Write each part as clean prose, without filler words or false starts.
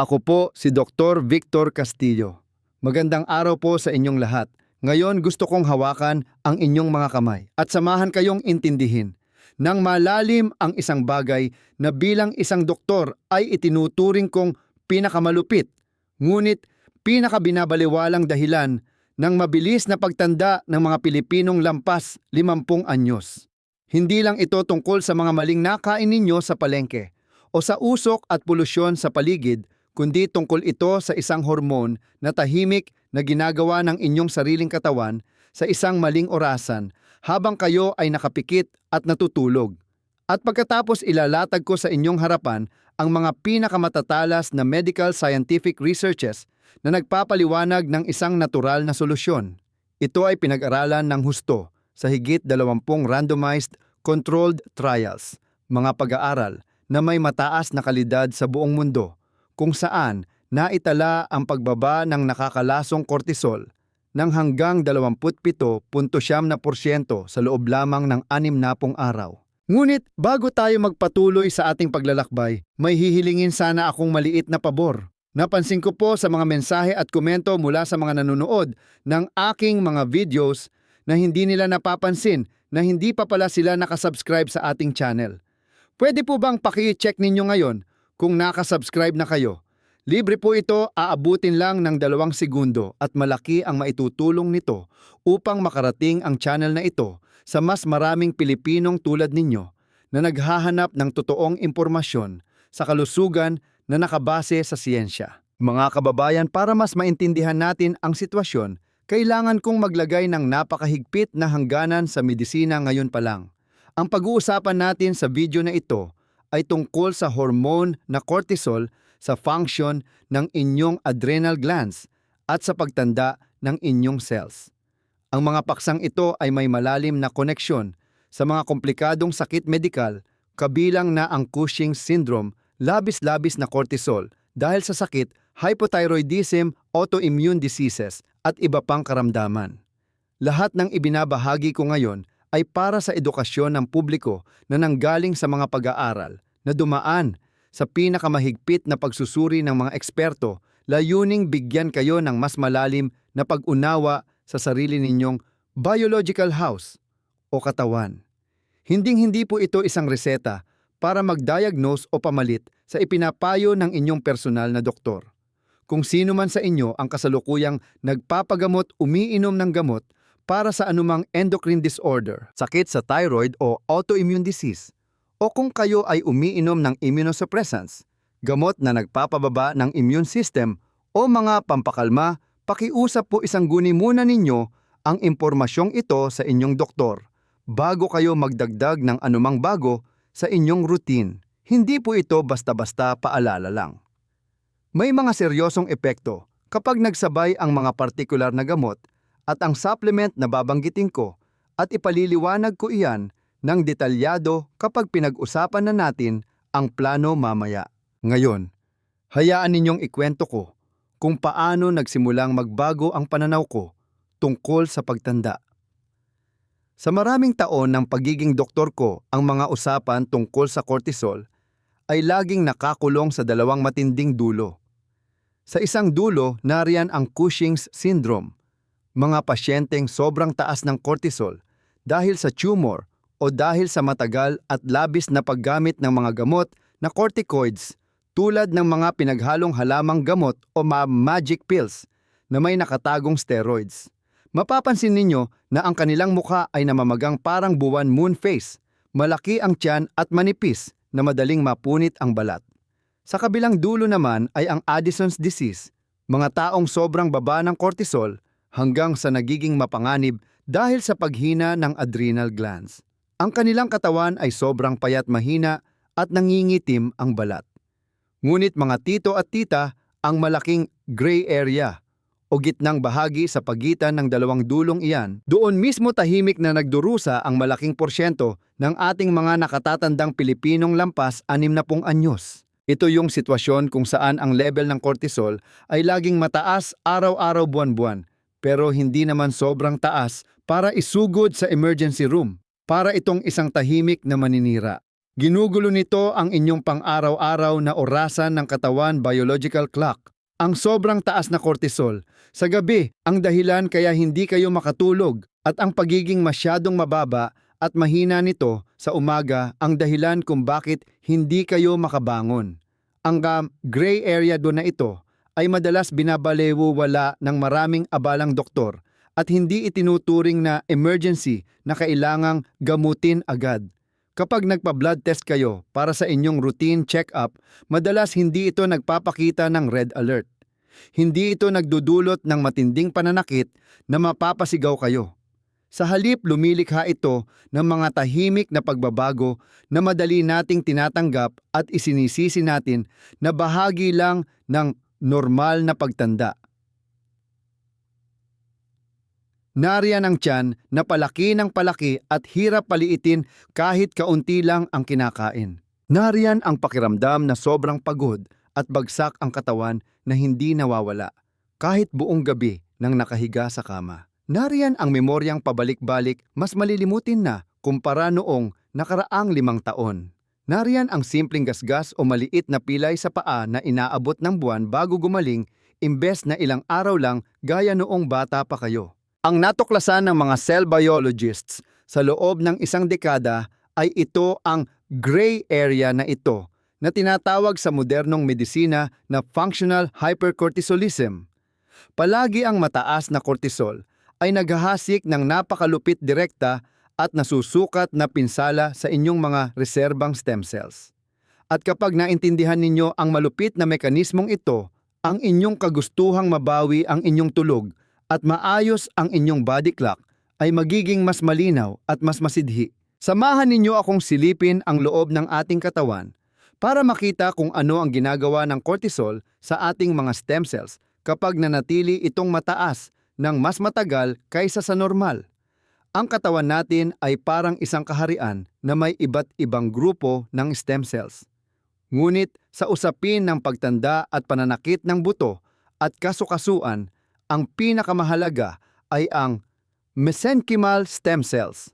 Ako po si Dr. Victor Castillo. Magandang araw po sa inyong lahat. Ngayon gusto kong hawakan ang inyong mga kamay at samahan kayong intindihin nang malalim ang isang bagay na bilang isang doktor ay itinuturing kong pinakamalupit, ngunit pinakabinabaliwalang dahilan ng mabilis na pagtanda ng mga Pilipinong lampas 50 anyos. Hindi lang ito tungkol sa mga maling nakain ninyo sa palengke o sa usok at polusyon sa paligid, kundi tungkol ito sa isang hormon na tahimik na ginagawa ng inyong sariling katawan sa isang maling orasan habang kayo ay nakapikit at natutulog. At pagkatapos ilalatag ko sa inyong harapan ang mga pinakamatatalas na medical scientific researches na nagpapaliwanag ng isang natural na solusyon. Ito ay pinag-aralan ng husto sa higit 20 randomized controlled trials, mga pag-aaral na may mataas na kalidad sa buong mundo, kung saan naitala ang pagbaba ng nakakalasong cortisol ng hanggang 27.7% sa loob lamang ng 60 araw. Ngunit bago tayo magpatuloy sa ating paglalakbay, may hihilingin sana akong maliit na pabor. Napansin ko po sa mga mensahe at komento mula sa mga nanonood ng aking mga videos na hindi nila napapansin na hindi pa pala sila nakasubscribe sa ating channel. Pwede po bang paki-check ninyo ngayon kung nakasubscribe na kayo? Libre po ito, aabutin lang ng 2 segundo at malaki ang maitutulong nito upang makarating ang channel na ito sa mas maraming Pilipinong tulad ninyo na naghahanap ng totoong impormasyon sa kalusugan na nakabase sa siyensya. Mga kababayan, para mas maintindihan natin ang sitwasyon, kailangan kong maglagay ng napakahigpit na hangganan sa medisina ngayon pa lang. Ang pag-uusapan natin sa video na ito ay tungkol sa hormone na cortisol sa function ng inyong adrenal glands at sa pagtanda ng inyong cells. Ang mga paksang ito ay may malalim na koneksyon sa mga komplikadong sakit medikal, kabilang na ang Cushing's syndrome, labis-labis na cortisol dahil sa sakit, hypothyroidism, autoimmune diseases at iba pang karamdaman. Lahat ng ibinabahagi ko ngayon ay para sa edukasyon ng publiko na nanggaling sa mga pag-aaral na dumaan sa pinakamahigpit na pagsusuri ng mga eksperto, layuning bigyan kayo ng mas malalim na pag-unawa sa sarili ninyong biological house o katawan. Hinding-hindi po ito isang reseta para mag-diagnose o pamalit sa ipinapayo ng inyong personal na doktor. Kung sino man sa inyo ang kasalukuyang nagpapagamot, umiinom ng gamot para sa anumang endocrine disorder, sakit sa thyroid o autoimmune disease, o kung kayo ay umiinom ng immunosuppressants, gamot na nagpapababa ng immune system o mga pampakalma, pakiusap po isangguni muna ninyo ang impormasyong ito sa inyong doktor bago kayo magdagdag ng anumang bago sa inyong routine. Hindi po ito basta-basta paalala lang. May mga seryosong epekto kapag nagsabay ang mga partikular na gamot at ang supplement na babanggitin ko, at ipaliliwanag ko iyan ng detalyado kapag pinag-usapan na natin ang plano mamaya. Ngayon, hayaan ninyong ikwento ko kung paano nagsimulang magbago ang pananaw ko tungkol sa pagtanda. Sa maraming taon ng pagiging doktor ko, ang mga usapan tungkol sa cortisol ay laging nakakulong sa 2 matinding dulo. Sa isang dulo, nariyan ang Cushing's syndrome, mga pasyenteng sobrang taas ng cortisol dahil sa tumor o dahil sa matagal at labis na paggamit ng mga gamot na corticoids tulad ng mga pinaghalong halamang gamot o magic pills na may nakatagong steroids. Mapapansin ninyo na ang kanilang mukha ay namamagang parang buwan moon face, malaki ang tiyan at manipis na madaling mapunit ang balat. Sa kabilang dulo naman ay ang Addison's disease, mga taong sobrang baba ng cortisol hanggang sa nagiging mapanganib dahil sa paghina ng adrenal glands. Ang kanilang katawan ay sobrang payat mahina at nangingitim ang balat. Ngunit mga tito at tita, ang malaking gray area o gitnang bahagi sa pagitan ng 2 dulong iyan, doon mismo tahimik na nagdurusa ang malaking porsyento ng ating mga nakatatandang Pilipinong lampas 60 anyos. Ito yung sitwasyon kung saan ang level ng cortisol ay laging mataas araw-araw, buwan-buwan, pero hindi naman sobrang taas para isugod sa emergency room, para itong isang tahimik na maninira. Ginugulo nito ang inyong pang-araw-araw na orasan ng katawan biological clock. Ang sobrang taas na cortisol sa gabi ang dahilan kaya hindi kayo makatulog at ang pagiging masyadong mababa at mahina nito sa umaga ang dahilan kung bakit hindi kayo makabangon. Ang gray area doon na ito ay madalas binabalewala ng maraming abalang doktor at hindi itinuturing na emergency na kailangang gamutin agad. Kapag nagpa-blood test kayo para sa inyong routine check-up, madalas hindi ito nagpapakita ng red alert. Hindi ito nagdudulot ng matinding pananakit na mapapasigaw kayo. Sa halip, lumilikha ito ng mga tahimik na pagbabago na madali nating tinatanggap at isinisisi natin na bahagi lang ng normal na pagtanda. Nariyan ang tiyan na palaki ng palaki at hirap paliitin kahit kaunti lang ang kinakain. Nariyan ang pakiramdam na sobrang pagod at bagsak ang katawan na hindi nawawala kahit buong gabi nang nakahiga sa kama. Nariyan ang memoryang pabalik-balik mas malilimutin na kumpara noong nakaraang 5 taon. Nariyan ang simpleng gasgas o maliit na pilay sa paa na inaabot ng buwan bago gumaling imbes na ilang araw lang gaya noong bata pa kayo. Ang natuklasan ng mga cell biologists sa loob ng 1 dekada ay ito ang gray area na ito na tinatawag sa modernong medisina na functional hypercortisolism. Palagi ang mataas na cortisol ay naghahasik ng napakalupit direkta at nasusukat na pinsala sa inyong mga reserbang stem cells. At kapag naintindihan ninyo ang malupit na mekanismong ito, ang inyong kagustuhang mabawi ang inyong tulog at maayos ang inyong body clock ay magiging mas malinaw at mas masidhi. Samahan ninyo akong silipin ang loob ng ating katawan para makita kung ano ang ginagawa ng cortisol sa ating mga stem cells kapag nanatili itong mataas ng mas matagal kaysa sa normal. Ang katawan natin ay parang isang kaharian na may iba't ibang grupo ng stem cells. Ngunit sa usapin ng pagtanda at pananakit ng buto at kasukasuan, ang pinakamahalaga ay ang mesenchymal stem cells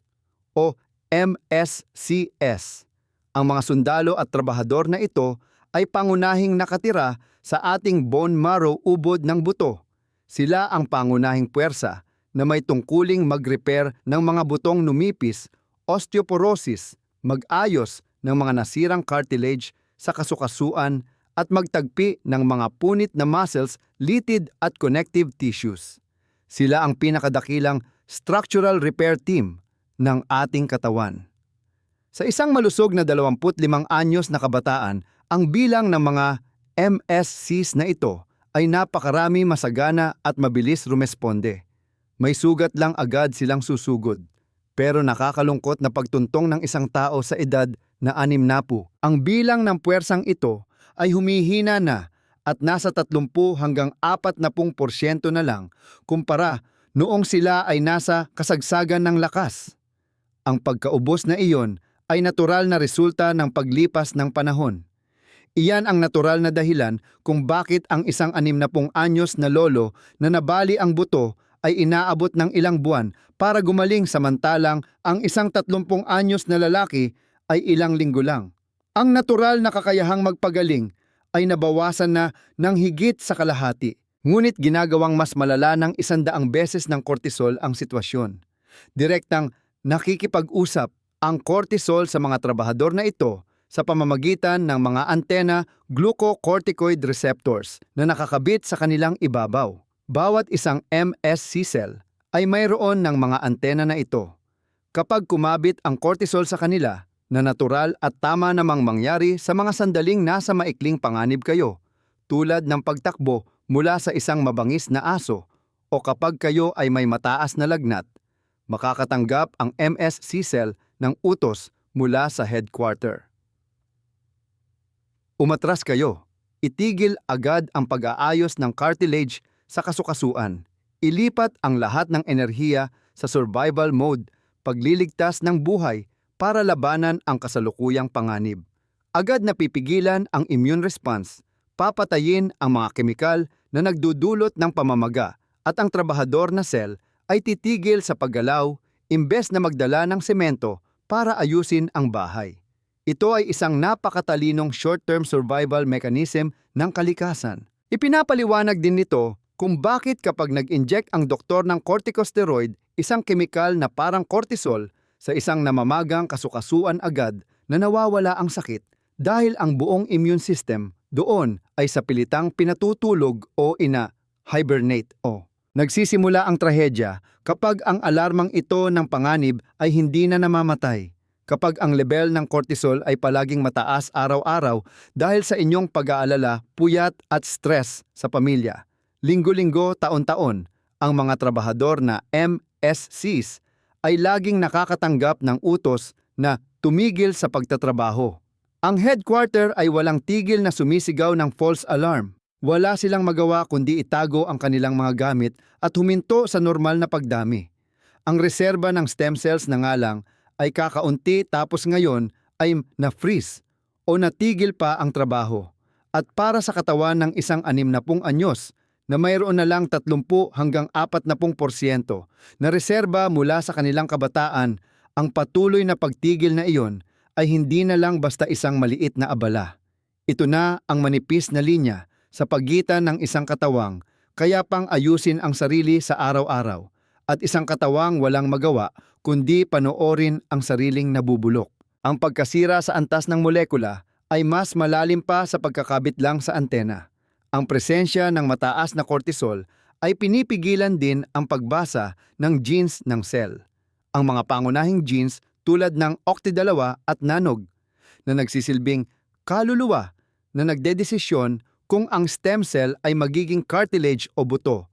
o MSCS. Ang mga sundalo at trabahador na ito ay pangunahing nakatira sa ating bone marrow ubod ng buto. Sila ang pangunahing puwersa na may tungkuling mag-repair ng mga butong numipis, osteoporosis, mag-ayos ng mga nasirang cartilage sa kasukasuan at magtagpi ng mga punit na muscles, litid at connective tissues. Sila ang pinakadakilang structural repair team ng ating katawan. Sa isang malusog na 25 anyos na kabataan, ang bilang ng mga MSCs na ito ay napakarami, masagana at mabilis rumesponde. May sugat lang agad silang susugod. Pero nakakalungkot na pagtuntong ng isang tao sa edad na 60, ang bilang ng puwersang ito ay humihina na at nasa 30 hanggang 40% na lang kumpara noong sila ay nasa kasagsagan ng lakas. Ang pagkaubos na iyon ay natural na resulta ng paglipas ng panahon. Iyan ang natural na dahilan kung bakit ang isang 60 anyos na lolo na nabali ang buto ay inaabot ng ilang buwan para gumaling samantalang ang isang 30 anyos na lalaki ay ilang linggo lang. Ang natural na kakayahang magpagaling ay nabawasan na ng higit sa kalahati. Ngunit ginagawang mas malala ng 100 beses ng cortisol ang sitwasyon. Direktang nakikipag-usap ang cortisol sa mga trabahador na ito sa pamamagitan ng mga antena glucocorticoid receptors na nakakabit sa kanilang ibabaw. Bawat isang MSC cell ay mayroon ng mga antena na ito. Kapag kumabit ang cortisol sa kanila, na natural at tama namang mangyari sa mga sandaling nasa maikling panganib kayo, tulad ng pagtakbo mula sa isang mabangis na aso o kapag kayo ay may mataas na lagnat, makakatanggap ang MSC cell ng utos mula sa headquarter. Umatras kayo. Itigil agad ang pag-aayos ng cartilage sa kasukasuan. Ilipat ang lahat ng enerhiya sa survival mode, pagliligtas ng buhay para labanan ang kasalukuyang panganib. Agad na pipigilan ang immune response, papatayin ang mga kemikal na nagdudulot ng pamamaga at ang trabahador na cell ay titigil sa paggalaw imbes na magdala ng semento para ayusin ang bahay. Ito ay isang napakatalinong short-term survival mechanism ng kalikasan. Ipinapaliwanag din nito kung bakit kapag nag-inject ang doktor ng corticosteroid, isang kemikal na parang cortisol, sa isang namamagang kasukasuan agad na nawawala ang sakit dahil ang buong immune system doon ay sa pilitang pinatutulog o hibernate o. Nagsisimula ang trahedya kapag ang alarmang ito ng panganib ay hindi na namamatay. Kapag ang level ng cortisol ay palaging mataas araw-araw dahil sa inyong pag-aalala, puyat at stress sa pamilya. Linggo-linggo, taon-taon, ang mga trabahador na MSCs ay laging nakakatanggap ng utos na tumigil sa pagtatrabaho. Ang headquarter ay walang tigil na sumisigaw ng false alarm. Wala silang magawa kundi itago ang kanilang mga gamit at huminto sa normal na pagdami. Ang reserba ng stem cells na nga lang ay kakaunti tapos ngayon ay na-freeze o natigil pa ang trabaho. At para sa katawan ng isang 60 anyos na mayroon na lang 30 hanggang 40% na reserba mula sa kanilang kabataan, ang patuloy na pagtigil na iyon ay hindi na lang basta isang maliit na abala. Ito na ang manipis na linya sa pagitan ng isang katawang kaya pang ayusin ang sarili sa araw-araw at isang katawang walang magawa kundi panoorin ang sariling nabubulok. Ang pagkasira sa antas ng molekula ay mas malalim pa sa pagkakabit lang sa antena. Ang presensya ng mataas na cortisol ay pinipigilan din ang pagbasa ng genes ng cell. Ang mga pangunahing genes tulad ng OCT2 at NANOG na nagsisilbing kaluluwa na nagdedesisyon kung ang stem cell ay magiging cartilage o buto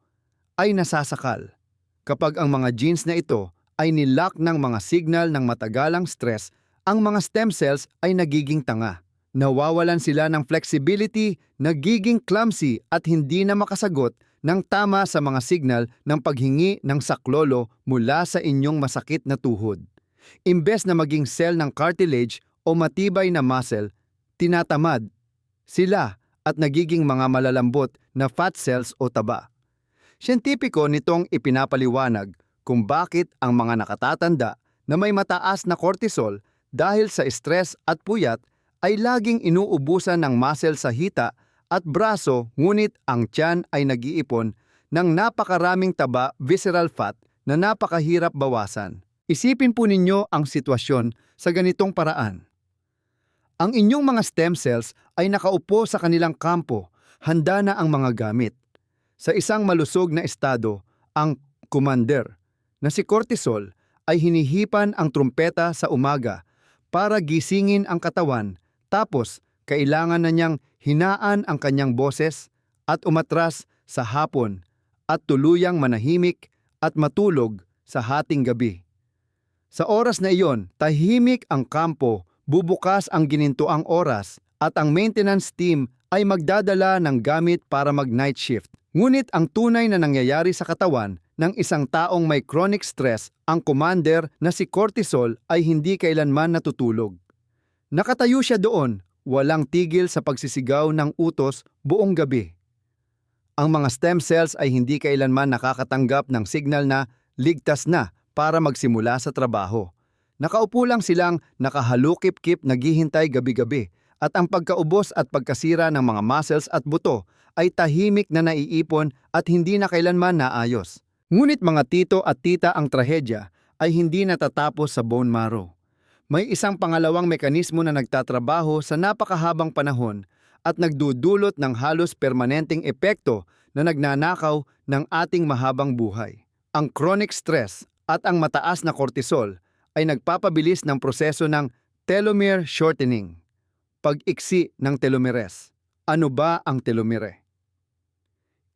ay nasasakal. Kapag ang mga genes na ito ay nilock ng mga signal ng matagalang stress, ang mga stem cells ay nagiging tanga. Nawawalan sila ng flexibility, nagiging clumsy at hindi na makasagot ng tama sa mga signal ng paghingi ng saklolo mula sa inyong masakit na tuhod. Imbes na maging cell ng cartilage o matibay na muscle, tinatamad sila at nagiging mga malalambot na fat cells o taba. Siyentipiko nitong ipinapaliwanag kung bakit ang mga nakatatanda na may mataas na cortisol dahil sa stress at puyat ay laging inuubusan ng muscle sa hita at braso ngunit ang tiyan ay nag-iipon ng napakaraming taba visceral fat na napakahirap bawasan. Isipin po ninyo ang sitwasyon sa ganitong paraan. Ang inyong mga stem cells ay nakaupo sa kanilang kampo, handa na ang mga gamit. Sa isang malusog na estado, ang commander na si cortisol ay hinihipan ang trumpeta sa umaga para gisingin ang katawan tapos kailangan na niyang hinaan ang kanyang boses at umatras sa hapon at tuluyang manahimik at matulog sa hating gabi. Sa oras na iyon, tahimik ang kampo, bubukas ang ginintuang oras at ang maintenance team ay magdadala ng gamit para mag-night shift. Ngunit ang tunay na nangyayari sa katawan ng isang taong may chronic stress, ang commander na si cortisol ay hindi kailanman natutulog. Nakatayo siya doon, walang tigil sa pagsisigaw ng utos buong gabi. Ang mga stem cells ay hindi kailanman nakakatanggap ng signal na ligtas na para magsimula sa trabaho. Nakaupo lang silang nakahalukip-kip naghihintay gabi-gabi at ang pagkaubos at pagkasira ng mga muscles at buto ay tahimik na naiipon at hindi na kailanman naayos. Ngunit mga tito at tita, ang trahedya ay hindi natatapos sa bone marrow. May isang pangalawang mekanismo na nagtatrabaho sa napakahabang panahon at nagdudulot ng halos permanenteng epekto na nagnanakaw ng ating mahabang buhay. Ang chronic stress at ang mataas na cortisol ay nagpapabilis ng proseso ng telomere shortening, pag-iksi ng telomeres. Ano ba ang telomere?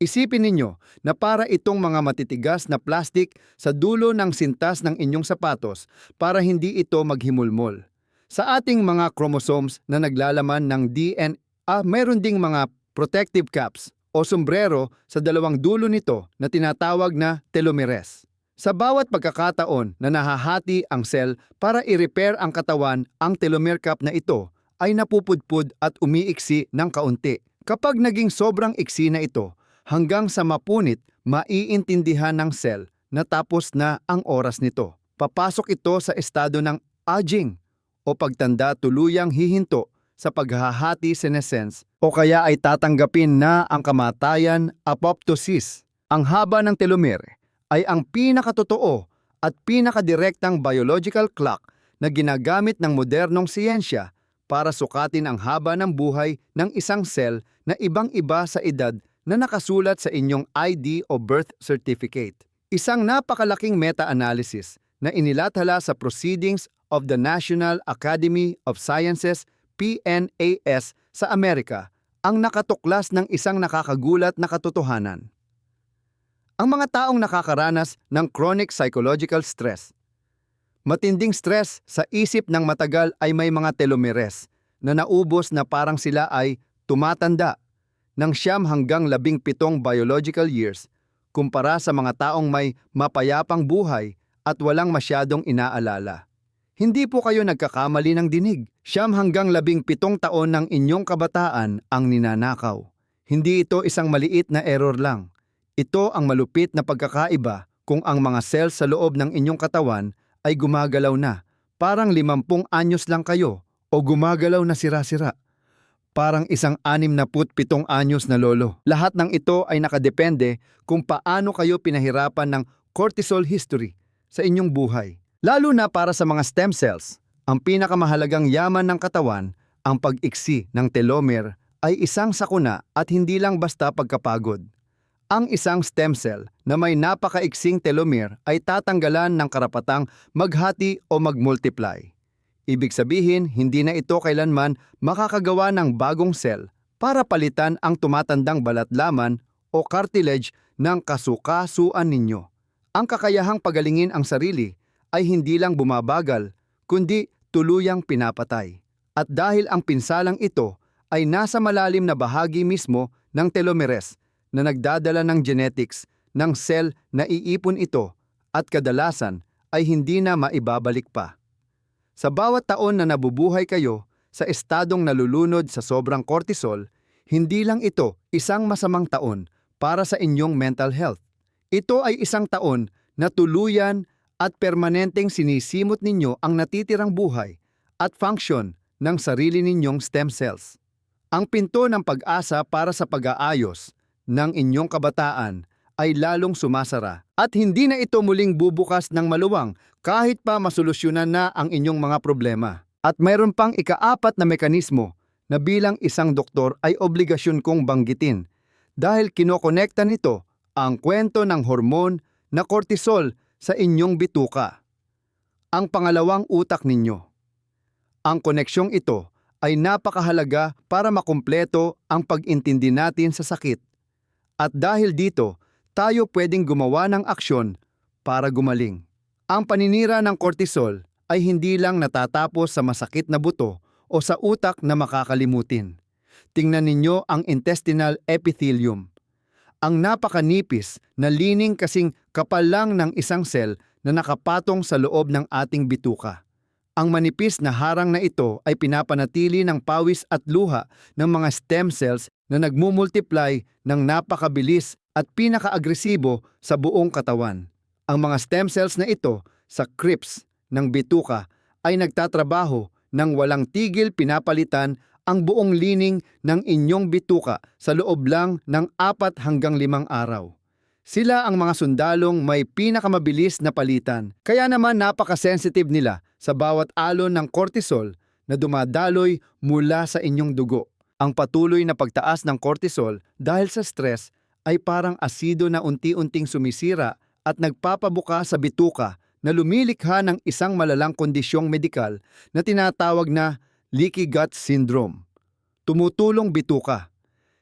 Isipin ninyo na para itong mga matitigas na plastik sa dulo ng sintas ng inyong sapatos para hindi ito maghimulmol. Sa ating mga chromosomes na naglalaman ng DNA, mayroon ding mga protective caps o sombrero sa dalawang dulo nito na tinatawag na telomeres. Sa bawat pagkakataon na nahahati ang cell para i-repair ang katawan, ang telomere cap na ito ay napupudpud at umiiksi ng kaunti. Kapag naging sobrang iksi na ito, hanggang sa mapunit, maiintindihan ng cell na tapos na ang oras nito. Papasok ito sa estado ng aging o o pagtanda tuluyang hihinto sa paghahati senescence o kaya ay tatanggapin na ang kamatayan apoptosis. Ang haba ng telomere ay ang pinakatotoo at pinakadirektang biological clock na ginagamit ng modernong siyensya para sukatin ang haba ng buhay ng isang cell na ibang-iba sa edad na nakasulat sa inyong ID o birth certificate. Isang napakalaking meta-analysis na inilathala sa Proceedings of the National Academy of Sciences PNAS sa Amerika ang nakatuklas ng isang nakakagulat na katotohanan. Ang mga taong nakakaranas ng chronic psychological stress. Matinding stress sa isip ng matagal ay may mga telomeres na naubos na parang sila ay tumatanda ng 9 hanggang 17 biological years kumpara sa mga taong may mapayapang buhay at walang masyadong inaalala. Hindi po kayo nagkakamali ng dinig. 9 hanggang 17 taon ng inyong kabataan ang ninanakaw. Hindi ito isang maliit na error lang. Ito ang malupit na pagkakaiba kung ang mga cells sa loob ng inyong katawan ay gumagalaw na. Parang 50 anyos lang kayo o gumagalaw na sira-sira. Parang isang 67 anyos na lolo. Lahat ng ito ay nakadepende kung paano kayo pinahirapan ng cortisol history sa inyong buhay. Lalo na para sa mga stem cells, ang pinakamahalagang yaman ng katawan, ang pag-iksi ng telomere ay isang sakuna at hindi lang basta pagkapagod. Ang isang stem cell na may napakaiksing telomere ay tatanggalan ng karapatang maghati o magmultiply. Ibig sabihin, hindi na ito kailanman makakagawa ng bagong cell para palitan ang tumatandang balat laman o cartilage ng kasukasuan ninyo. Ang kakayahang pagalingin ang sarili ay hindi lang bumabagal, kundi tuluyang pinapatay. At dahil ang pinsalang ito ay nasa malalim na bahagi mismo ng telomeres na nagdadala ng genetics ng cell na iipon ito at kadalasan ay hindi na maibabalik pa. Sa bawat taon na nabubuhay kayo sa estadong nalulunod sa sobrang cortisol, hindi lang ito isang masamang taon para sa inyong mental health. Ito ay isang taon na tuluyan at permanenteng sinisimot ninyo ang natitirang buhay at function ng sarili ninyong stem cells. Ang pinto ng pag-asa para sa pag-aayos ng inyong kabataan ay lalong sumasara at hindi na ito muling bubukas ng maluwang kahit pa masolusyonan na ang inyong mga problema. At mayroon pang ika-4 na mekanismo na bilang isang doktor ay obligasyon kong banggitin dahil kinokonekta nito ang kwento ng hormone na cortisol sa inyong bituka. Ang pangalawang utak ninyo. Ang koneksyong ito ay napakahalaga para makumpleto ang pag-intindi natin sa sakit. At dahil dito, tayo pwedeng gumawa ng aksyon para gumaling. Ang paninira ng cortisol ay hindi lang natatapos sa masakit na buto o sa utak na makakalimutin. Tingnan ninyo ang intestinal epithelium. Ang napakanipis na lining kasing kapal lang ng isang cell na nakapatong sa loob ng ating bituka. Ang manipis na harang na ito ay pinapanatili ng pawis at luha ng mga stem cells na nagmumultiply ng napakabilis at pinakaagresibo sa buong katawan. Ang mga stem cells na ito sa crypts ng bituka ay nagtatrabaho ng walang tigil pinapalitan ang buong lining ng inyong bituka sa loob lang ng 4 hanggang 5 araw. Sila ang mga sundalong may pinakamabilis na palitan, kaya naman napaka-sensitive nila sa bawat alon ng cortisol na dumadaloy mula sa inyong dugo. Ang patuloy na pagtaas ng cortisol dahil sa stress ay parang asido na unti-unting sumisira at nagpapabuka sa bituka na lumilikha ng isang malalang kondisyong medikal na tinatawag na leaky gut syndrome. Tumutulong bituka.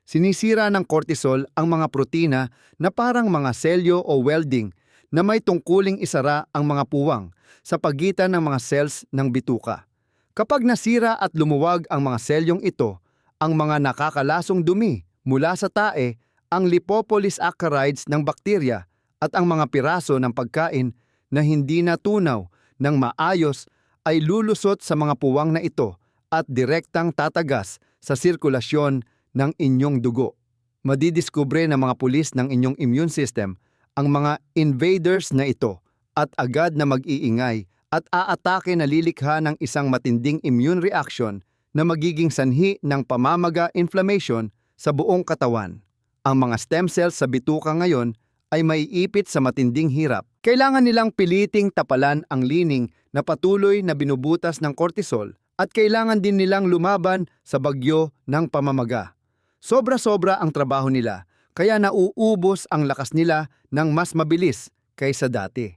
Sinisira ng cortisol ang mga protina na parang mga selyo o welding na may tungkuling isara ang mga puwang sa pagitan ng mga cells ng bituka. Kapag nasira at lumuwag ang mga selyong ito, ang mga nakakalasong dumi mula sa tae, ang lipopolysaccharides ng bakterya at ang mga piraso ng pagkain na hindi natunaw ng maayos ay lulusot sa mga puwang na ito at direktang tatagas sa sirkulasyon ng inyong dugo. Madidiskubre ng mga pulis ng inyong immune system ang mga invaders na ito at agad na mag-iingay at aatake na lilikha ng isang matinding immune reaction na magiging sanhi ng pamamaga inflammation sa buong katawan. Ang mga stem cells sa bituka ngayon ay maiipit sa matinding hirap. Kailangan nilang piliting tapalan ang lining na patuloy na binubutas ng cortisol at kailangan din nilang lumaban sa bagyo ng pamamaga. Sobra-sobra ang trabaho nila, kaya nauubos ang lakas nila ng mas mabilis kaysa dati.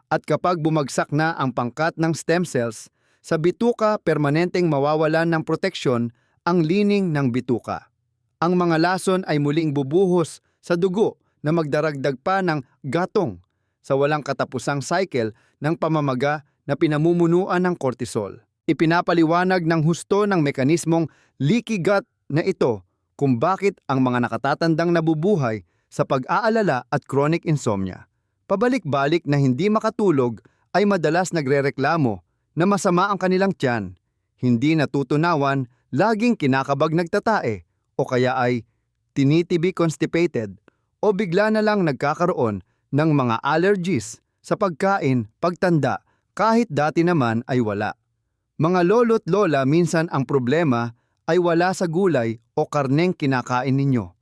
At kapag bumagsak na ang pangkat ng stem cells, sa bituka permanenteng mawawalan ng proteksyon ang lining ng bituka. Ang mga lason ay muling bubuhos sa dugo na magdaragdag pa ng gatong sa walang katapusang cycle ng pamamaga na pinamumunuan ng cortisol. Ipinapaliwanag ng husto ng mekanismong leaky gut na ito kung bakit ang mga nakatatandang nabubuhay sa pag-aalala at chronic insomnia. Pabalik-balik na hindi makatulog ay madalas nagrereklamo na masama ang kanilang tiyan, hindi natutunawan, laging kinakabag nagtatae, o kaya ay tinitibi constipated, o bigla na lang nagkakaroon ng mga allergies sa pagkain, pagtanda, kahit dati naman ay wala. Mga lolo't lola, minsan ang problema ay wala sa gulay o karneng kinakain ninyo.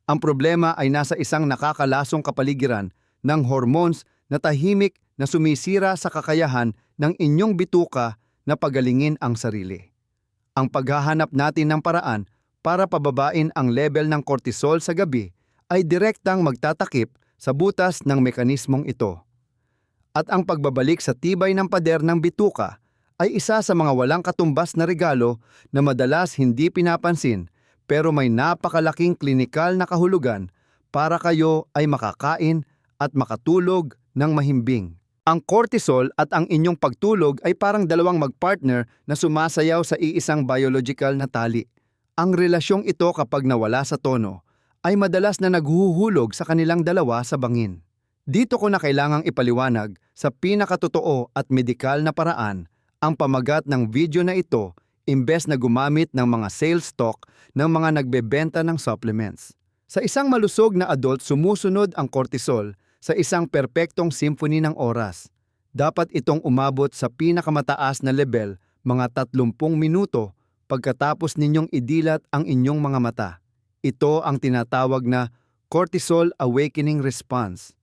Ang problema ay nasa isang nakakalasong kapaligiran ng hormones na tahimik na sumisira sa kakayahan ng inyong bituka na pagalingin ang sarili. Ang paghahanap natin ng paraan para pababain ang level ng cortisol sa gabi ay direktang magtatakip sa butas ng mekanismong ito. At ang pagbabalik sa tibay ng pader ng bituka ay isa sa mga walang katumbas na regalo na madalas hindi pinapansin pero may napakalaking klinikal na kahulugan para kayo ay makakain at makatulog ng mahimbing. Ang cortisol at ang inyong pagtulog ay parang dalawang magpartner na sumasayaw sa iisang biological na tali. Ang relasyong ito kapag nawala sa tono ay madalas na naghuhulog sa kanilang dalawa sa bangin. Dito ko na kailangang ipaliwanag sa pinakatotoo at medikal na paraan ang pamagat ng video na ito imbes na gumamit ng mga sales talk ng mga nagbebenta ng supplements. Sa isang malusog na adult, sumusunod ang cortisol sa isang perpektong symphony ng oras. Dapat itong umabot sa pinakamataas na level mga 30 minuto pagkatapos ninyong idilat ang inyong mga mata. Ito ang tinatawag na cortisol awakening response.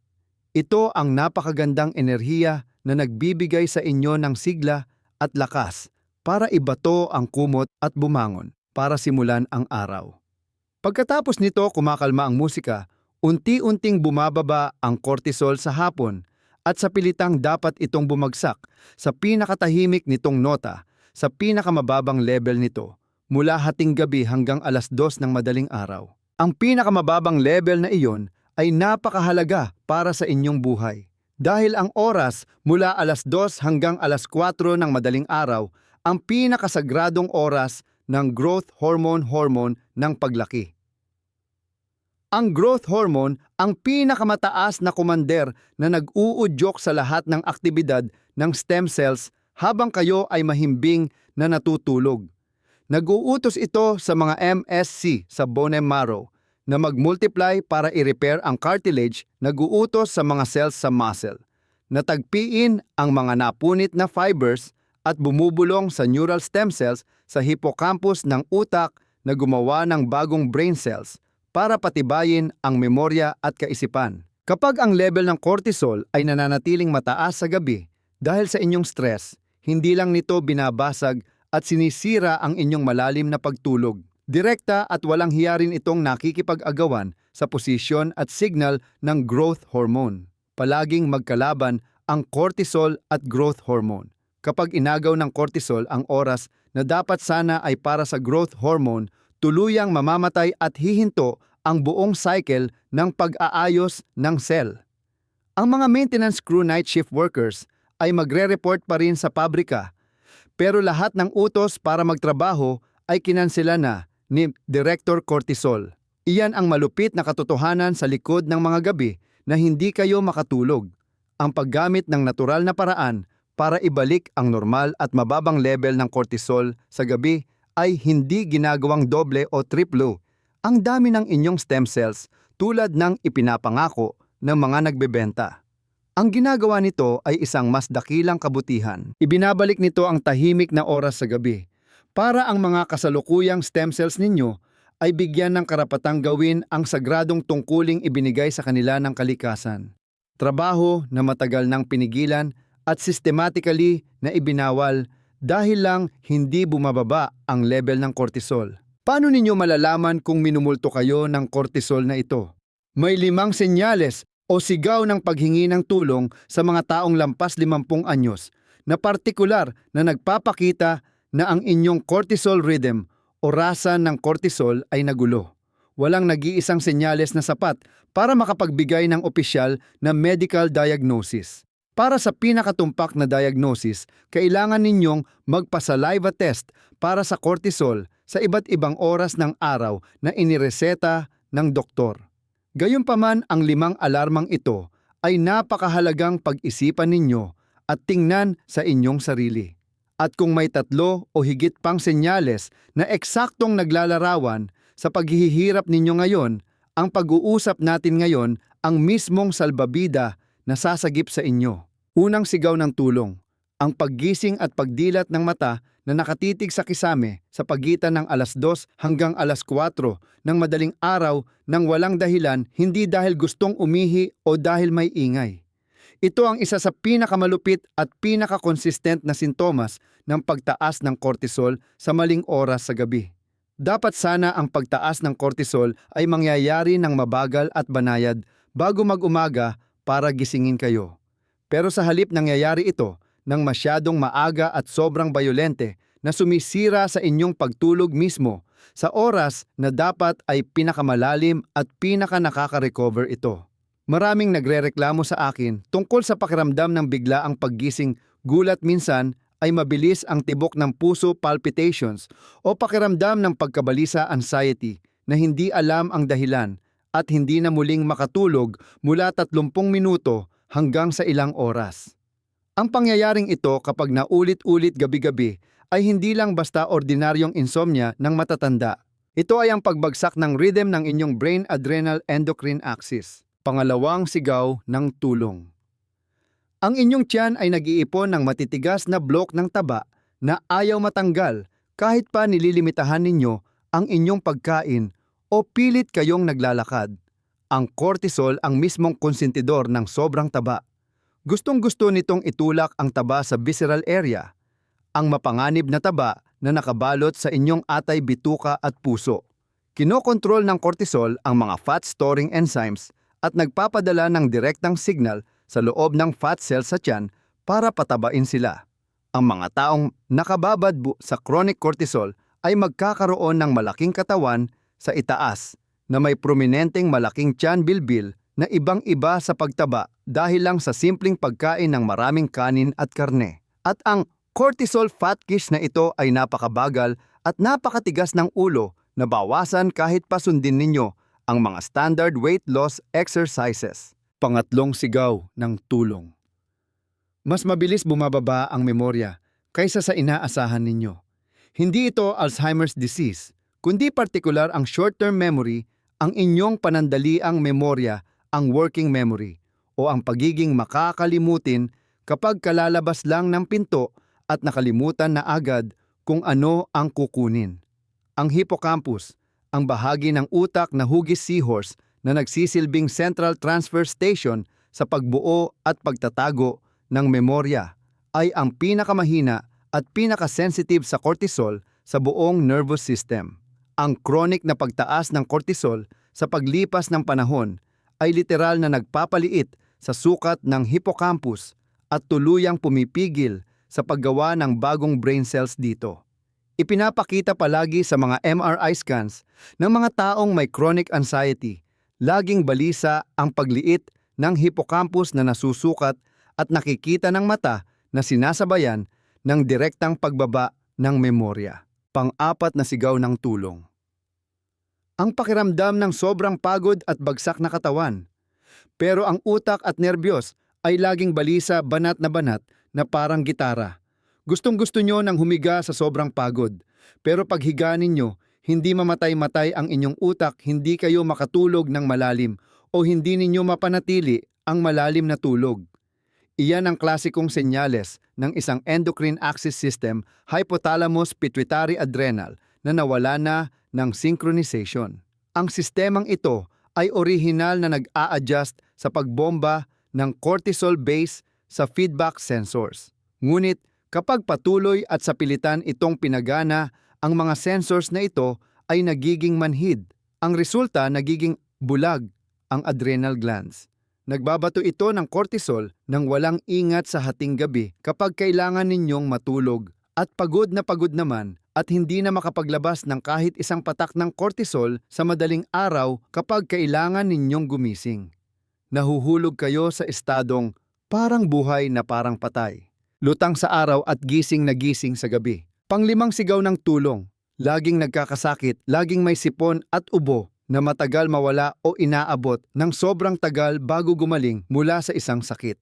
Ito ang napakagandang enerhiya na nagbibigay sa inyo ng sigla at lakas para ibato ang kumot at bumangon para simulan ang araw. Pagkatapos nito, kumakalma ang musika, unti-unting bumababa ang cortisol sa hapon at sa pilitang dapat itong bumagsak sa pinakatahimik nitong nota, sa pinakamababang level nito, mula hating gabi hanggang 2:00 ng madaling araw. Ang pinakamababang level na iyon ay napakahalaga para sa inyong buhay. Dahil ang oras mula 2:00 hanggang 4:00 ng madaling araw, ang pinakasagradong oras ng growth hormone ng paglaki. Ang growth hormone ang pinakamataas na komander na nag-uudyok sa lahat ng aktibidad ng stem cells habang kayo ay mahimbing na natutulog. Nag-uutos ito sa mga MSC sa bone marrow na mag-multiply para i-repair ang cartilage, nag-uutos sa mga cells sa muscle, natagpiin ang mga napunit na fibers at bumubulong sa neural stem cells sa hippocampus ng utak na gumawa ng bagong brain cells para patibayin ang memorya at kaisipan. Kapag ang level ng cortisol ay nananatiling mataas sa gabi dahil sa inyong stress, hindi lang nito binabasag at sinisira ang inyong malalim na pagtulog. Direkta at walang hiya rin itong nakikipag-agawan sa posisyon at signal ng growth hormone. Palaging magkalaban ang cortisol at growth hormone. Kapag inagaw ng cortisol ang oras na dapat sana ay para sa growth hormone, tuluyang mamamatay at hihinto ang buong cycle ng pag-aayos ng cell. Ang mga maintenance crew night shift workers ay magre-report pa rin sa pabrika, pero lahat ng utos para magtrabaho ay kinansela na ni Director Cortisol. Iyan ang malupit na katotohanan sa likod ng mga gabi na hindi kayo makatulog. Ang paggamit ng natural na paraan para ibalik ang normal at mababang level ng cortisol sa gabi ay hindi ginagawang doble o triplo ang dami ng inyong stem cells tulad ng ipinapangako ng mga nagbebenta. Ang ginagawa nito ay isang mas dakilang kabutihan. Ibinabalik nito ang tahimik na oras sa gabi para ang mga kasalukuyang stem cells ninyo ay bigyan ng karapatang gawin ang sagradong tungkuling ibinigay sa kanila ng kalikasan. Trabaho na matagal nang pinigilan at systematically na ibinawal dahil lang hindi bumababa ang level ng cortisol. Paano ninyo malalaman kung minumulto kayo ng cortisol na ito? May 5 senyales o sigaw ng paghingi ng tulong sa mga taong lampas 50 anyos na partikular na nagpapakita na ang inyong cortisol rhythm o rasa ng cortisol ay nagulo. Walang nag-iisang senyales na sapat para makapagbigay ng opisyal na medical diagnosis. Para sa pinakatumpak na diagnosis, kailangan ninyong magpa-saliva test para sa cortisol sa iba't ibang oras ng araw na inireseta ng doktor. Gayunpaman, ang 5 alarmang ito ay napakahalagang pag-isipan ninyo at tingnan sa inyong sarili. At kung may 3 o higit pang senyales na eksaktong naglalarawan sa paghihirap ninyo ngayon, ang pag-uusap natin ngayon ang mismong salbabida na sasagip sa inyo. Unang sigaw ng tulong, ang paggising at pagdilat ng mata na nakatitig sa kisame sa pagitan ng alas 2 hanggang alas 4 ng madaling araw nang walang dahilan, hindi dahil gustong umihi o dahil may ingay. Ito ang isa sa pinakamalupit at pinakakonsistent na sintomas ng pagtaas ng cortisol sa maling oras sa gabi. Dapat sana ang pagtaas ng cortisol ay mangyayari ng mabagal at banayad bago mag-umaga para gisingin kayo. Pero sa halip nangyayari ito ng masyadong maaga at sobrang bayolente na sumisira sa inyong pagtulog mismo sa oras na dapat ay pinakamalalim at pinaka-nakaka-recover ito. Maraming nagrereklamo sa akin tungkol sa pakiramdam ng biglaang paggising, gulat minsan ay mabilis ang tibok ng puso palpitations o pakiramdam ng pagkabalisa anxiety na hindi alam ang dahilan at hindi na muling makatulog mula 30 minuto hanggang sa ilang oras. Ang pangyayaring ito kapag naulit-ulit gabi-gabi ay hindi lang basta ordinaryong insomnia ng matatanda. Ito ay ang pagbagsak ng rhythm ng inyong brain-adrenal-endocrine axis. Pangalawang sigaw ng tulong. Ang inyong tiyan ay nag-iipon ng matitigas na blok ng taba na ayaw matanggal kahit pa nililimitahan ninyo ang inyong pagkain o pilit kayong naglalakad. Ang cortisol ang mismong konsentidor ng sobrang taba. Gustong-gusto nitong itulak ang taba sa visceral area, ang mapanganib na taba na nakabalot sa inyong atay, bituka at puso. Kinokontrol ng cortisol ang mga fat-storing enzymes at nagpapadala ng direktang signal sa loob ng fat cells sa tiyan para patabain sila. Ang mga taong nakababad sa chronic cortisol ay magkakaroon ng malaking katawan sa itaas na may prominenteng malaking tiyan bilbil na ibang-iba sa pagtaba dahil lang sa simpleng pagkain ng maraming kanin at karne. At ang cortisol fat kiss na ito ay napakabagal at napakatigas ng ulo na bawasan kahit pasundin ninyo ang mga standard weight loss exercises. Pangatlong sigaw ng tulong. Mas mabilis bumababa ang memorya kaysa sa inaasahan ninyo. Hindi ito Alzheimer's disease, kundi partikular ang short-term memory, ang inyong panandaliang memorya, ang working memory, o ang pagiging makakalimutin kapag kalalabas lang ng pinto at nakalimutan na agad kung ano ang kukunin. Ang hippocampus, ang bahagi ng utak na hugis seahorse na nagsisilbing central transfer station sa pagbuo at pagtatago ng memorya, ay ang pinakamahina at pinakasensitive sa cortisol sa buong nervous system. Ang chronic na pagtaas ng cortisol sa paglipas ng panahon ay literal na nagpapaliit sa sukat ng hippocampus at tuluyang pumipigil sa paggawa ng bagong brain cells dito. Ipinapakita palagi sa mga MRI scans ng mga taong may chronic anxiety, laging balisa ang pagliit ng hippocampus na nasusukat at nakikita ng mata na sinasabayan ng direktang pagbaba ng memorya. Pang-apat na sigaw ng tulong. Ang pakiramdam ng sobrang pagod at bagsak na katawan. Pero ang utak at nerbiyos ay laging balisa, banat na parang gitara. Gustong-gusto nyo ng humiga sa sobrang pagod. Pero paghiga ninyo, hindi mamatay-matay ang inyong utak, hindi kayo makatulog ng malalim o hindi ninyo mapanatili ang malalim na tulog. Iyan ang klasikong senyales ng isang endocrine axis system, hypothalamus pituitary adrenal, na nawala na ng synchronization. Ang sistemang ito ay orihinal na nag-a-adjust sa pagbomba ng cortisol base sa feedback sensors. Ngunit kapag patuloy at sa pilitan itong pinagana, ang mga sensors na ito ay nagiging manhid. Ang resulta, nagiging bulag ang adrenal glands. Nagbabato ito ng cortisol nang walang ingat sa hating gabi kapag kailangan ninyong matulog at pagod naman at hindi na makapaglabas ng kahit isang patak ng cortisol sa madaling araw kapag kailangan ninyong gumising. Nahuhulog kayo sa estadong parang buhay na parang patay. Lutang sa araw at gising na gising sa gabi. Panglimang sigaw ng tulong. Laging nagkakasakit, laging may sipon at ubo na matagal mawala o inaabot ng sobrang tagal bago gumaling mula sa isang sakit.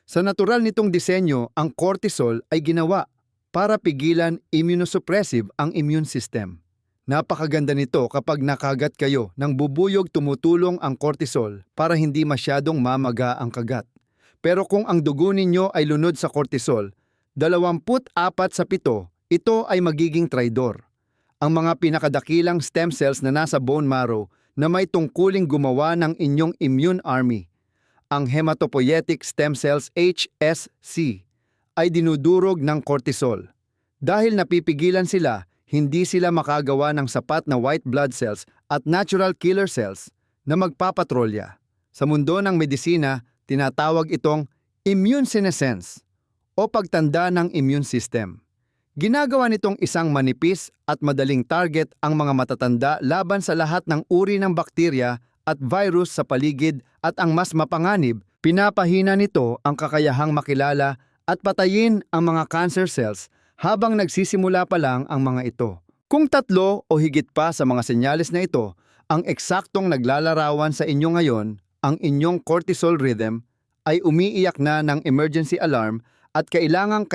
Sa natural nitong disenyo, ang cortisol ay ginawa para pigilan immunosuppressive ang immune system. Napakaganda nito kapag nakagat kayo ng bubuyog, tumutulong ang cortisol para hindi masyadong mamaga ang kagat. Pero kung ang dugo ninyo ay lunod sa cortisol, 24 sa 7, ito ay magiging traidor. Ang mga pinakadakilang stem cells na nasa bone marrow na may tungkuling gumawa ng inyong immune army, ang hematopoietic stem cells HSC, ay dinudurog ng cortisol. Dahil napipigilan sila, hindi sila makagawa ng sapat na white blood cells at natural killer cells na magpapatrolya. Sa mundo ng medisina, tinatawag itong immune senescence o pagtanda ng immune system. Ginagawa nitong isang manipis at madaling target ang mga matatanda laban sa lahat ng uri ng bakterya at virus sa paligid, at ang mas mapanganib, pinapahina nito ang kakayahang makilala at patayin ang mga cancer cells habang nagsisimula pa lang ang mga ito. Kung 3 o higit pa sa mga senyales na ito ang eksaktong naglalarawan sa inyo ngayon, ang inyong cortisol rhythm ay umiiyak na ng emergency alarm at kailangan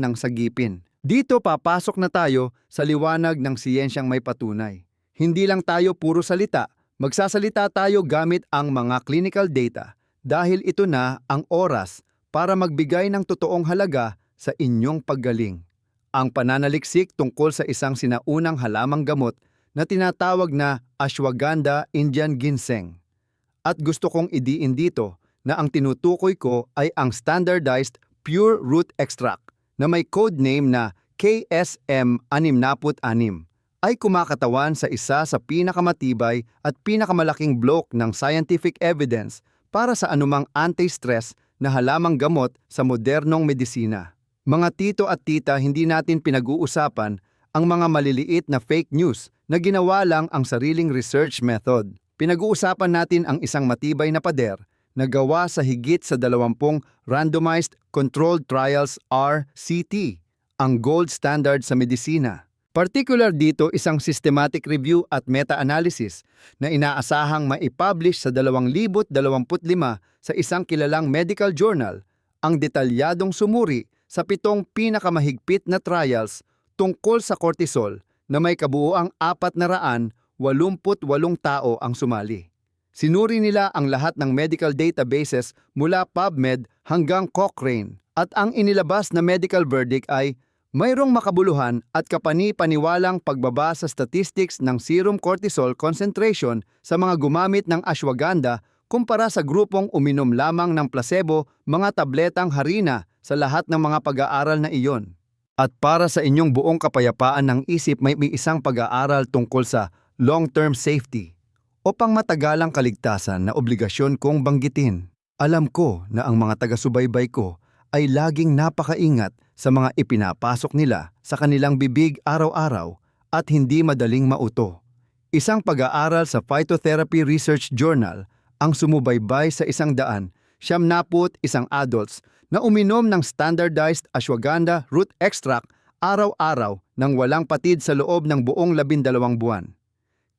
ng sagipin. Dito papasok na tayo sa liwanag ng siyensyang may patunay. Hindi lang tayo puro salita, magsasalita tayo gamit ang mga clinical data dahil ito na ang oras para magbigay ng totoong halaga sa inyong paggaling. Ang pananaliksik tungkol sa isang sinaunang halamang gamot na tinatawag na ashwagandha Indian ginseng. At gusto kong idiin dito na ang tinutukoy ko ay ang standardized pure root extract na may code name na KSM-66 ay kumakatawan sa isa sa pinakamatibay at pinakamalaking block ng scientific evidence para sa anumang anti-stress na halamang gamot sa modernong medisina. Mga tito at tita, hindi natin pinag-uusapan ang mga maliliit na fake news na ginawa lang ang sariling research method. Pinag-uusapan natin ang isang matibay na pader na gawa sa higit sa 20 randomized controlled trials RCT, ang gold standard sa medisina. Particular dito isang systematic review at meta-analysis na inaasahang maipublish sa 2025 sa isang kilalang medical journal, ang detalyadong sumuri sa 7 pinakamahigpit na trials tungkol sa cortisol na may kabuuang 488 tao ang sumali. Sinuri nila ang lahat ng medical databases mula PubMed hanggang Cochrane, at ang inilabas na medical verdict ay mayroong makabuluhan at kapani-paniwalang pagbaba sa statistics ng serum cortisol concentration sa mga gumamit ng ashwagandha kumpara sa grupong uminom lamang ng placebo, mga tabletang harina sa lahat ng mga pag-aaral na iyon. At para sa inyong buong kapayapaan ng isip, may isang pag-aaral tungkol sa long-term safety o pangmatagalang kaligtasan na obligasyon kong banggitin. Alam ko na ang mga taga-subaybay ko ay laging napakaingat sa mga ipinapasok nila sa kanilang bibig araw-araw at hindi madaling mauto. Isang pag-aaral sa Phytotherapy Research Journal ang sumubaybay sa 191 adults na uminom ng standardized ashwagandha root extract araw-araw ng walang patid sa loob ng buong 12 buwan.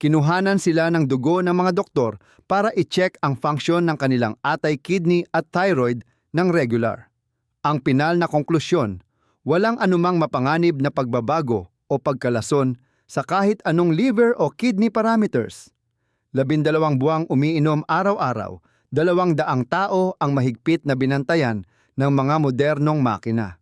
Kinuhanan sila ng dugo ng mga doktor para i-check ang function ng kanilang atay, kidney at thyroid ng regular. Ang pinal na konklusyon, walang anumang mapanganib na pagbabago o pagkalason sa kahit anong liver o kidney parameters. 12 buwang umiinom araw-araw, 200 tao ang mahigpit na binantayan ng mga modernong makina.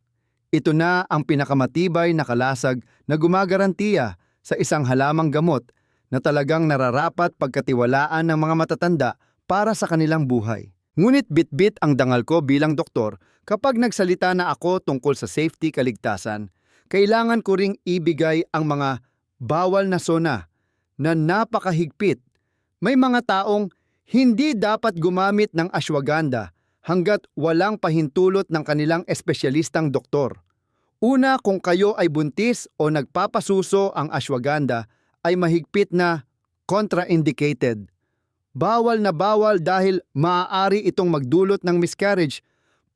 Ito na ang pinakamatibay na kalasag na gumagarantiya sa isang halamang gamot na talagang nararapat pagkatiwalaan ng mga matatanda para sa kanilang buhay. Ngunit bitbit ang dangal ko bilang doktor kapag nagsalita na ako tungkol sa safety kaligtasan. Kailangan ko ring ibigay ang mga bawal na sona na napakahigpit. May mga taong hindi dapat gumamit ng ashwagandha hanggat walang pahintulot ng kanilang espesyalistang doktor. Una, kung kayo ay buntis o nagpapasuso, ang ashwagandha ay mahigpit na contraindicated. Bawal na bawal dahil maaari itong magdulot ng miscarriage,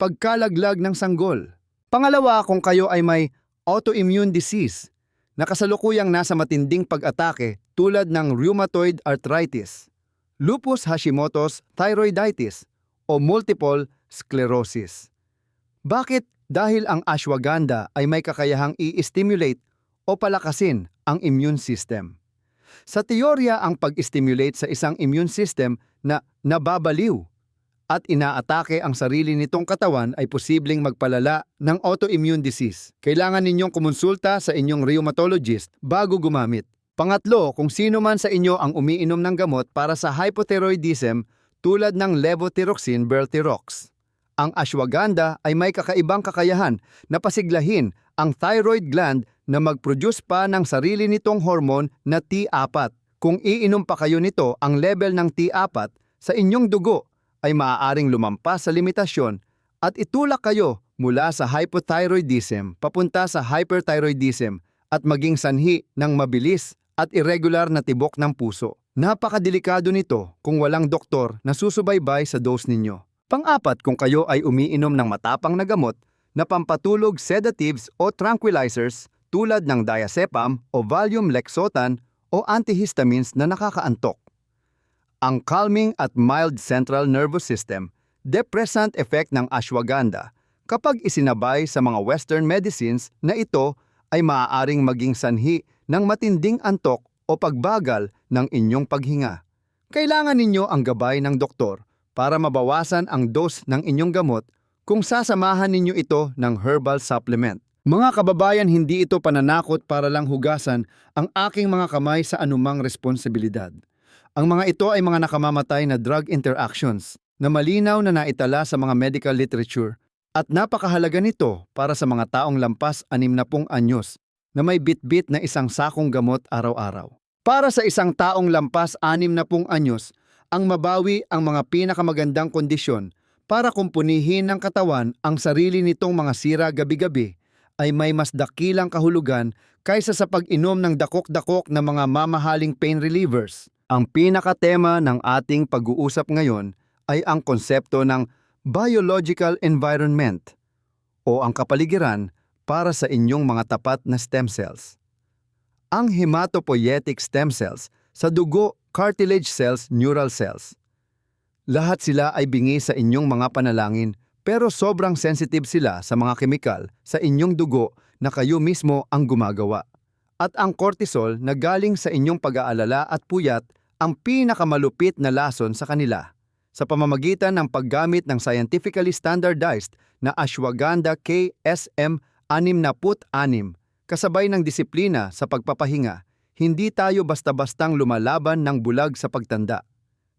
pagkalaglag ng sanggol. Pangalawa, kung kayo ay may autoimmune disease na kasalukuyang nasa matinding pag-atake tulad ng rheumatoid arthritis, lupus Hashimoto's thyroiditis o multiple sclerosis. Bakit? Dahil ang ashwagandha ay may kakayahang i-stimulate o palakasin ang immune system. Sa teorya, ang pag-stimulate sa isang immune system na nababaliw at inaatake ang sarili nitong katawan ay posibleng magpalala ng autoimmune disease. Kailangan ninyong kumonsulta sa inyong rheumatologist bago gumamit. Pangatlo, kung sino man sa inyo ang umiinom ng gamot para sa hypothyroidism tulad ng levothyroxine Bertirox, ang ashwagandha ay may kakaibang kakayahan na pasiglahin ang thyroid gland na mag-produce pa ng sarili nitong hormone na T4. Kung iinom pa kayo nito, ang level ng T4 sa inyong dugo ay maaaring lumampas sa limitasyon at itulak kayo mula sa hypothyroidism papunta sa hyperthyroidism at maging sanhi ng mabilis at irregular na tibok ng puso. Napakadelikado nito kung walang doktor na susubaybay sa dose ninyo. Pang-apat, kung kayo ay umiinom ng matapang na gamot na pampatulog sedatives o tranquilizers tulad ng diazepam o Valium Lexotan o antihistamines na nakakaantok. Ang calming at mild central nervous system, depressant effect ng ashwagandha kapag isinabay sa mga western medicines na ito ay maaaring maging sanhi ng matinding antok o pagbagal ng inyong paghinga. Kailangan ninyo ang gabay ng doktor para mabawasan ang dose ng inyong gamot kung sasamahan ninyo ito ng herbal supplement. Mga kababayan, hindi ito pananakot para lang hugasan ang aking mga kamay sa anumang responsibilidad. Ang mga ito ay mga nakamamatay na drug interactions na malinaw na naitala sa mga medical literature at napakahalaga nito para sa mga taong lampas 60 anyos na may bitbit na isang sakong gamot araw-araw. Para sa isang taong lampas 60 anyos, ang mabawi ang mga pinakamagandang kondisyon para kumpunihin ng katawan ang sarili nitong mga sira gabi-gabi ay may mas dakilang kahulugan kaysa sa pag-inom ng dakok-dakok na mga mamahaling pain relievers. Ang pinakatema ng ating pag-uusap ngayon ay ang konsepto ng biological environment o ang kapaligiran para sa inyong mga tapat na stem cells. Ang hematopoietic stem cells sa dugo, cartilage cells, neural cells. Lahat sila ay bingi sa inyong mga panalangin pero sobrang sensitive sila sa mga kemikal sa inyong dugo na kayo mismo ang gumagawa. At ang cortisol na galing sa inyong pag-aalala at puyat ang pinakamalupit na lason sa kanila. Sa pamamagitan ng paggamit ng scientifically standardized na ashwagandha KSM-66 kasabay ng disiplina sa pagpapahinga, hindi tayo basta-bastang lumalaban ng bulag sa pagtanda.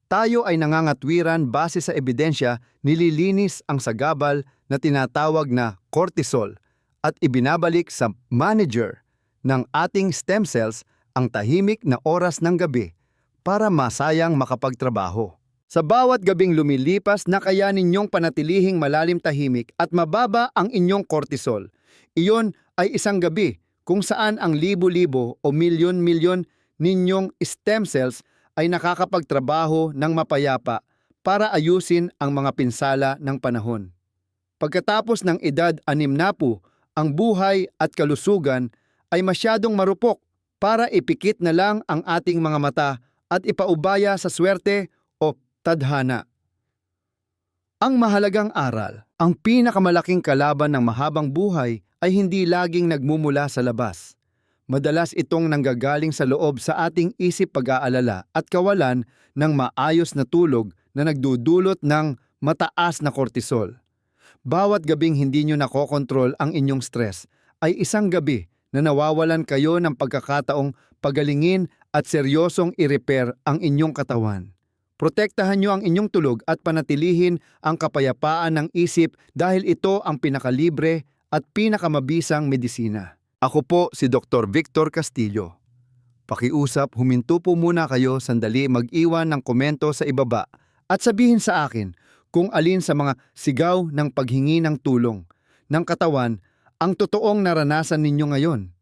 Tayo ay nangangatwiran base sa ebidensya, nililinis ang sagabal na tinatawag na cortisol at ibinabalik sa manager ng ating stem cells ang tahimik na oras ng gabi para masayang makapagtrabaho. Sa bawat gabing lumilipas, nakayanin ninyong panatilihing malalim tahimik at mababa ang inyong cortisol. Iyon ay isang gabi kung saan ang libo-libo o milyon-milyon ninyong stem cells ay nakakapagtrabaho ng mapayapa para ayusin ang mga pinsala ng panahon. Pagkatapos ng edad 60, ang buhay at kalusugan ay masyadong marupok para ipikit na lang ang ating mga mata at ipaubaya sa swerte o tadhana. Ang mahalagang aral, ang pinakamalaking kalaban ng mahabang buhay ay hindi laging nagmumula sa labas. Madalas itong nanggagaling sa loob sa ating isip, pag-aalala at kawalan ng maayos na tulog na nagdudulot ng mataas na cortisol. Bawat gabing hindi nyo nakokontrol ang inyong stress ay isang gabi na nawawalan kayo ng pagkakataong pagalingin at seryosong i-repair ang inyong katawan. Protektahan nyo ang inyong tulog at panatilihin ang kapayapaan ng isip dahil ito ang pinakalibre at pinakamabisang medisina. Ako po si Dr. Victor Castillo. Pakiusap, huminto po muna kayo sandali, mag-iwan ng komento sa ibaba at sabihin sa akin kung alin sa mga sigaw ng paghingi ng tulong ng katawan ang totoong naranasan ninyo ngayon.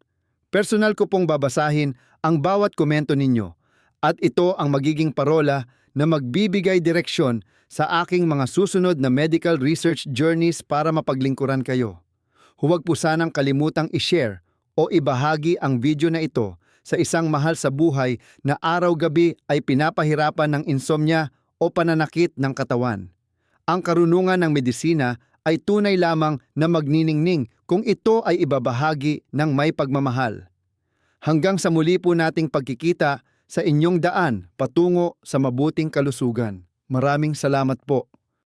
Personal ko pong babasahin ang bawat komento ninyo at ito ang magiging parola na magbibigay direksyon sa aking mga susunod na medical research journeys para mapaglingkuran kayo. Huwag po sanang kalimutang i-share o ibahagi ang video na ito sa isang mahal sa buhay na araw-gabi ay pinapahirapan ng insomnia o pananakit ng katawan. Ang karunungan ng medisina ay tunay lamang na magniningning kung ito ay ibabahagi ng may pagmamahal. Hanggang sa muli po nating pagkikita sa inyong daan patungo sa mabuting kalusugan. Maraming salamat po.